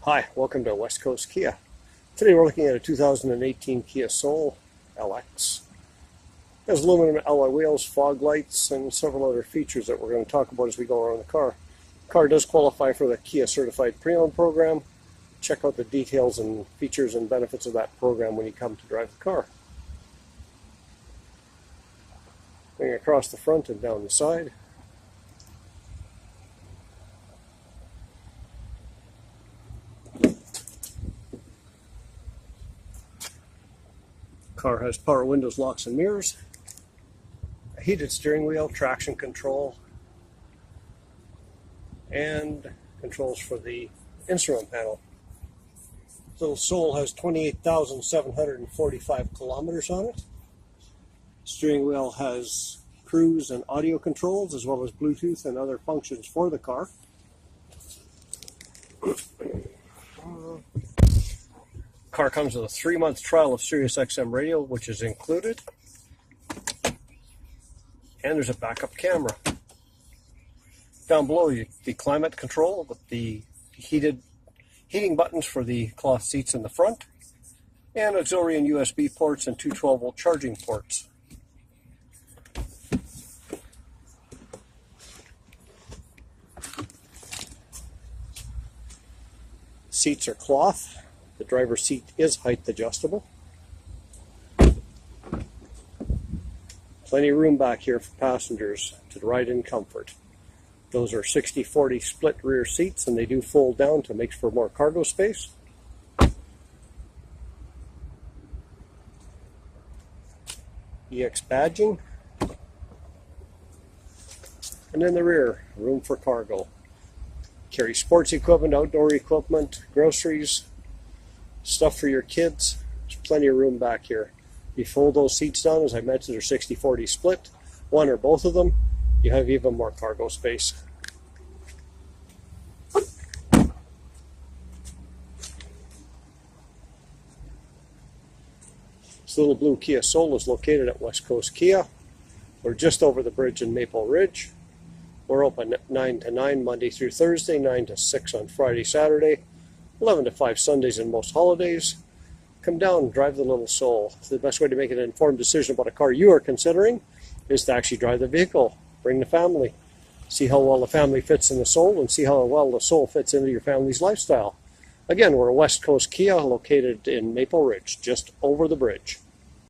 Hi, welcome to West Coast Kia. Today we're looking at a 2018 Kia Soul LX. It has aluminum alloy wheels, fog lights, and several other features that we're going to talk about as we go around the car. The car does qualify for the Kia Certified Pre-Owned program. Check out the details and features and benefits of that program when you come to drive the car. Going across the front and down the side. Car has power windows, locks, and mirrors, a heated steering wheel, traction control, and controls for the instrument panel. So Soul has 28,745 kilometers on it. Steering wheel has cruise and audio controls as well as Bluetooth and other functions for the car. Car comes with a 3-month trial of Sirius XM radio, which is included. And there's a backup camera. Down below, the climate control with the heating buttons for the cloth seats in the front, and auxiliary and USB ports and two 12-volt charging ports. Seats are cloth. The driver's seat is height adjustable. Plenty of room back here for passengers to ride in comfort. Those are 60/40 split rear seats, and they do fold down to make for more cargo space. EX badging. And in the rear, room for cargo. Carry sports equipment, outdoor equipment, groceries, stuff for your kids. There's plenty of room back here. You fold those seats down, as I mentioned, they're 60/40 split, one or both of them. You have even more cargo space. This little blue Kia Soul is located at West Coast Kia. We're just over the bridge in Maple Ridge. We're open 9 to 9 Monday through Thursday, 9 to 6 on Friday, Saturday, 11 to 5 Sundays and most holidays. Come down and drive the little Soul. The best way to make an informed decision about a car you are considering is to actually drive the vehicle. Bring the family. See how well the family fits in the Soul and see how well the Soul fits into your family's lifestyle. Again, we're West Coast Kia located in Maple Ridge, just over the bridge.